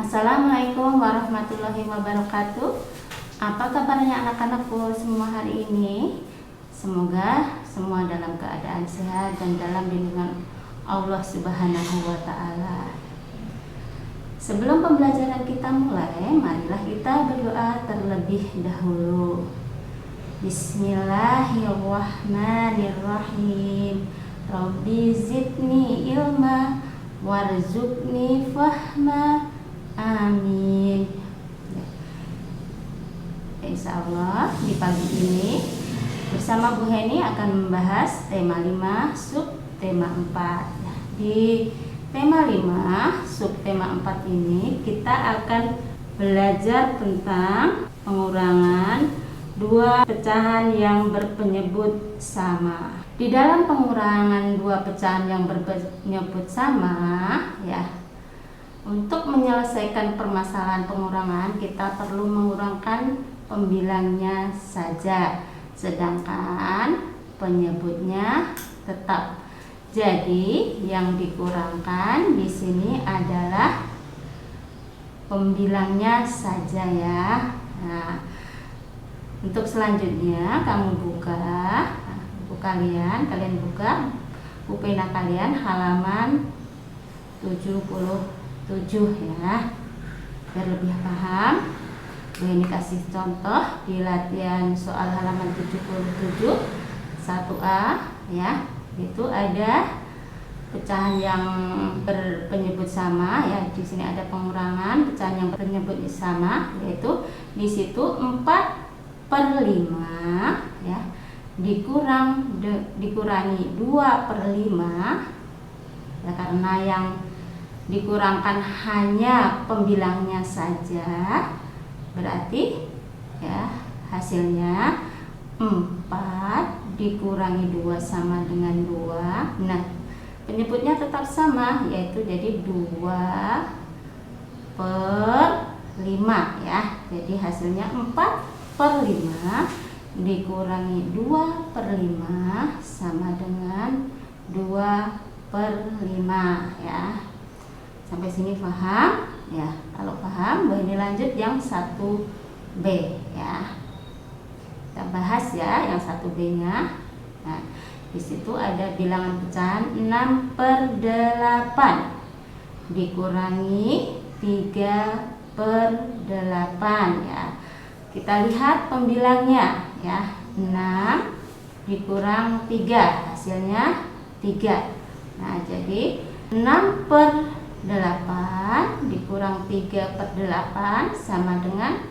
Assalamualaikum warahmatullahi wabarakatuh. Apa kabarnya anak-anakku semua hari ini? Semoga semua dalam keadaan sehat dan dalam lindungan Allah Subhanahu wa Ta'ala. Sebelum pembelajaran kita mulai, marilah kita berdoa terlebih dahulu. Bismillahirrahmanirrahim. Rabbi zidni ilma warzuqni fahma. Amin. Insya Allah di pagi ini bersama Bu Heni akan membahas tema 5 sub tema 4. Di tema 5 sub tema 4 ini kita akan belajar tentang pengurangan dua pecahan yang berpenyebut sama. Di dalam pengurangan dua pecahan yang berpenyebut sama, ya, untuk menyelesaikan permasalahan pengurangan kita perlu mengurangkan pembilangnya saja, sedangkan penyebutnya tetap. Jadi yang dikurangkan di sini adalah pembilangnya saja, ya. Nah, untuk selanjutnya kamu buka buku kalian buka buku pena kalian halaman 77 ya, biar lebih paham. Ini kasih contoh di latihan soal halaman 77 1A, ya. Itu ada pecahan yang berpenyebut sama, ya. Di sini ada pengurangan pecahan yang berpenyebut sama, yaitu di situ 4/5, ya, dikurangi 2/5, ya, karena yang dikurangkan hanya pembilangnya saja, berarti, ya, hasilnya 4 dikurangi 2 sama dengan 2. Nah, penyebutnya tetap sama, yaitu jadi 2/5, ya. Jadi hasilnya 4/5 dikurangi 2/5 sama dengan 2/5, ya. Sampai sini paham? Ya, kalau paham, ini lanjut yang 1B, ya. Kita bahas ya yang 1B-nya. Nah, di situ ada bilangan pecahan 6/8 dikurangi 3/8, ya. Kita lihat pembilangnya, ya. 6 dikurang 3, hasilnya 3. Nah, jadi 6/8 dikurang 3/8 sama dengan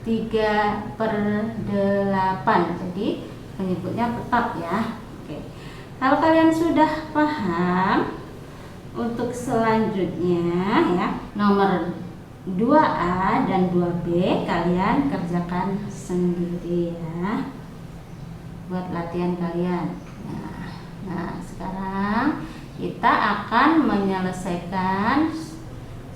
3/8. Jadi penyebutnya tetap, ya. Oke. Kalau kalian sudah paham, untuk selanjutnya, ya, nomor 2A dan 2B kalian kerjakan sendiri, ya, buat latihan kalian. Nah, sekarang kita akan menyelesaikan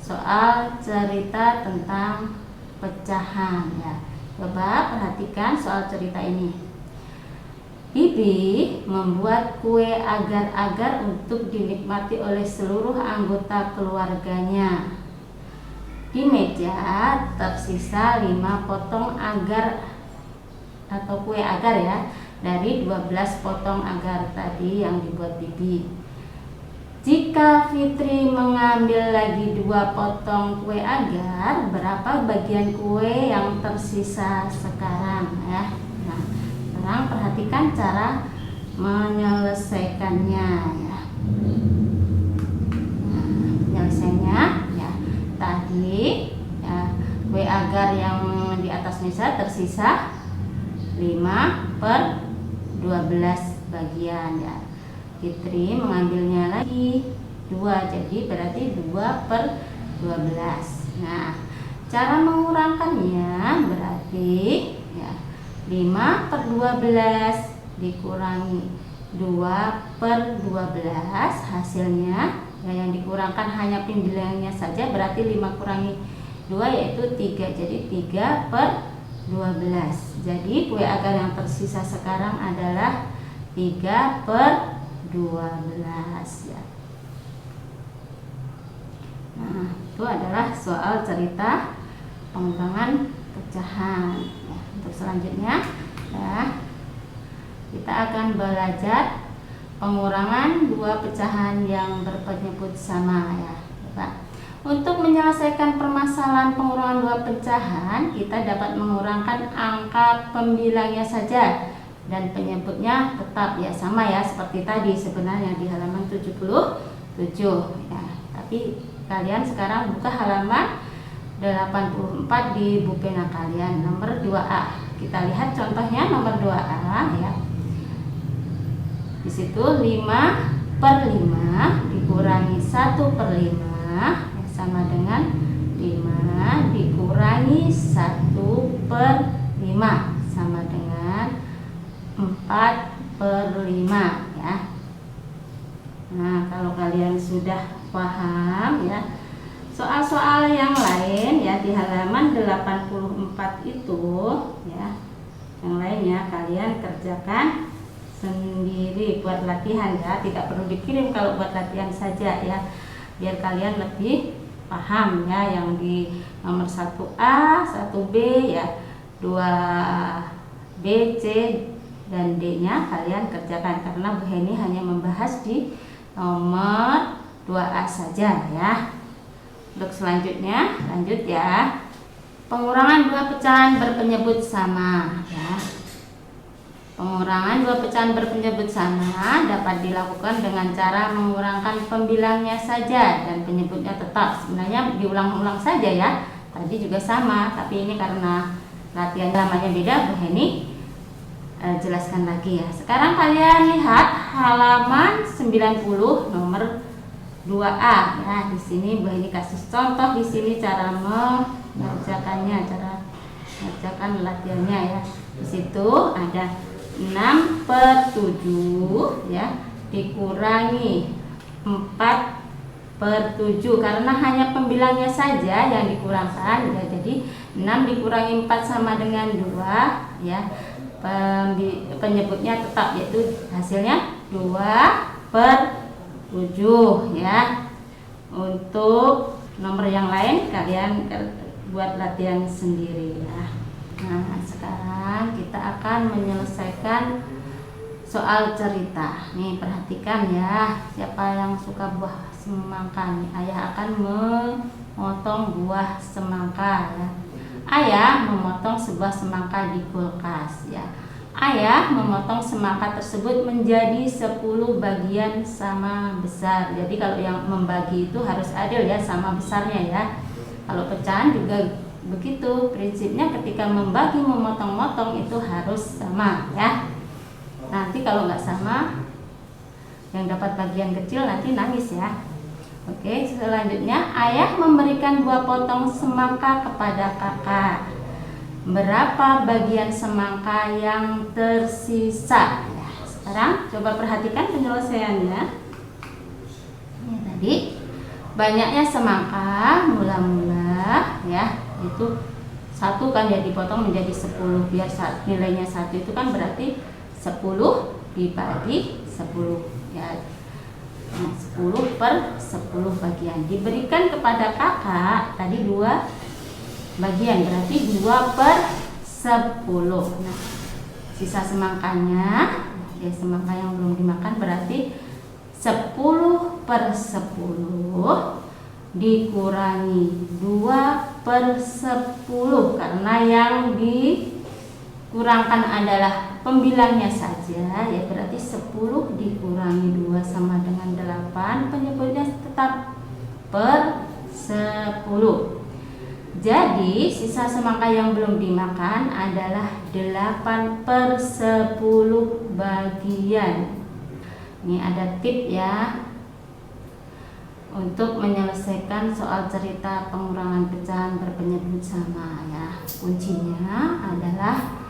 soal cerita tentang pecahan, ya. Coba perhatikan soal cerita ini. Bibi membuat kue agar-agar untuk dinikmati oleh seluruh anggota keluarganya. Di meja tersisa 5 potong agar atau kue agar, ya, dari 12 potong agar tadi yang dibuat Bibi. Jika Fitri mengambil lagi 2 potong kue agar, berapa bagian kue yang tersisa sekarang, ya? Nah, sekarang perhatikan cara menyelesaikannya, ya. Nah, penyelesaiannya, ya, tadi, ya, kue agar yang di atas meja tersisa 5/12 bagian, ya. Fitri mengambilnya lagi 2, jadi berarti 2/12. Nah, cara mengurangkannya berarti, ya, 5/12 dikurangi 2/12, hasilnya, ya, yang dikurangkan hanya pembilangnya saja, berarti 5 kurangi 2 yaitu 3, jadi 3/12. Jadi kue agar yang tersisa sekarang adalah 3/12, ya. Nah, Itu adalah soal cerita pengurangan pecahan. Ya, untuk selanjutnya ya, kita akan belajar pengurangan dua pecahan yang berpenyebut sama ya, Pak. Untuk menyelesaikan permasalahan pengurangan dua pecahan, kita dapat mengurangkan angka pembilangnya saja dan penyebutnya tetap ya, sama ya seperti tadi sebenarnya di halaman 77 ya. Tapi kalian sekarang buka halaman 84 di buku pena kalian nomor 2A. Kita lihat contohnya nomor 2A ya. Di situ 5/5 dikurangi 1/5 ya, sama dengan 5 dikurangi 1/5 sama dengan 4/5 ya. Nah, kalau kalian sudah paham ya, soal-soal yang lain ya di halaman 84 itu ya, yang lainnya kalian kerjakan sendiri buat latihan ya, tidak perlu dikirim kalau buat latihan saja ya, biar kalian lebih paham ya. Yang di nomor 1A, 1B ya, 2B, C dan D nya kalian kerjakan, karena Bu Heni hanya membahas di nomor 2A saja ya. Untuk selanjutnya, lanjut ya. Pengurangan dua pecahan berpenyebut sama ya. Pengurangan dua pecahan berpenyebut sama dapat dilakukan dengan cara mengurangkan pembilangnya saja dan penyebutnya tetap. Sebenarnya diulang-ulang saja ya. Tadi juga sama, tapi ini karena latihan lamanya beda, Bu Heni jelaskan lagi ya. Sekarang kalian lihat halaman 90 nomor 2A ya. Di sini Bu Heni kasih contoh di sini cara mengerjakannya, cara mengerjakan latihannya ya. Di situ ada 6/7 ya dikurangi 4/7 karena hanya pembilangnya saja yang dikurangkan ya. Jadi 6 dikurangi 4 sama dengan 2 ya. Penyebutnya tetap, yaitu hasilnya 2/7 ya. Untuk nomor yang lain kalian buat latihan sendiri ya. Nah, sekarang kita akan menyelesaikan soal cerita. Nih, perhatikan ya, siapa yang suka buah semangka nih? Ayah akan memotong buah semangka ya. Ayah memotong sebuah semangka di kulkas ya. Ayah memotong semangka tersebut menjadi 10 bagian sama besar. Jadi kalau yang membagi itu harus adil ya, sama besarnya ya. Kalau pecahan juga begitu prinsipnya, ketika membagi memotong-motong itu harus sama ya. Nanti kalau nggak sama, yang dapat bagian kecil nanti nangis ya. Oke, selanjutnya ayah memberikan buah potong semangka kepada kakak. Berapa bagian semangka yang tersisa ya? Sekarang coba perhatikan penyelesaiannya. Ini tadi banyaknya semangka mula-mula ya, itu 1 kan ya dipotong menjadi 10, biar nilainya 1 itu kan berarti 10 dibagi 10 ya. 10/10 bagian diberikan kepada kakak tadi 2 bagian, berarti 2/10. Nah, sisa semangkanya ya, semangka yang belum dimakan berarti 10/10 dikurangi 2/10 karena yang dikurangkan adalah pembilangnya saja ya, berarti 10 dikurangi 2 sama dengan 8, penyebutnya tetap per 10. Jadi sisa semangka yang belum dimakan adalah 8/10 bagian. Ini ada tip ya untuk menyelesaikan soal cerita pengurangan pecahan berpenyebut sama ya. Kuncinya adalah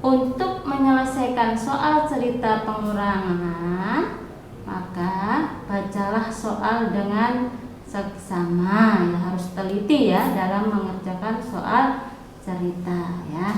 untuk menyelesaikan soal cerita pengurangan, maka bacalah soal dengan seksama ya, harus teliti ya dalam mengerjakan soal cerita ya.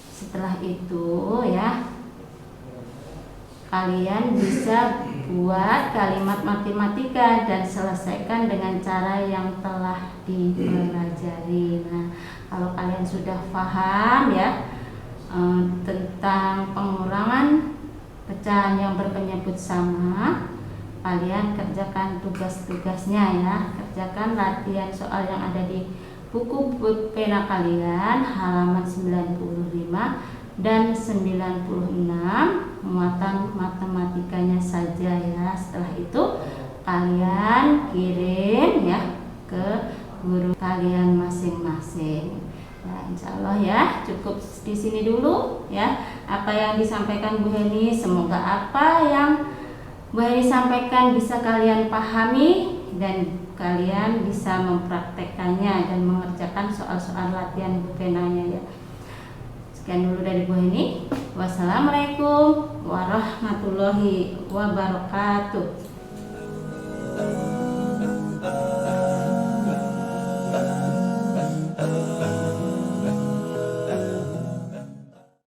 Setelah itu ya, kalian bisa buat kalimat matematika dan selesaikan dengan cara yang telah dipelajari. Nah, kalau kalian sudah paham ya tentang pengurangan pecahan yang berpenyebut sama, kalian kerjakan tugas-tugasnya ya. Kerjakan latihan soal yang ada di buku pena kalian halaman 95 dan 96, muatan matematikanya saja ya. Setelah itu kalian kirim ya ke guru kalian masing-masing. Ya, insya Allah ya cukup di sini dulu ya apa yang disampaikan Bu Heni. Semoga apa yang Bu Heni sampaikan bisa kalian pahami dan kalian bisa mempraktekkannya dan mengerjakan soal-soal latihan Bu penanya ya. Sekian dulu dari Bu Heni. Wassalamualaikum warahmatullahi wabarakatuh.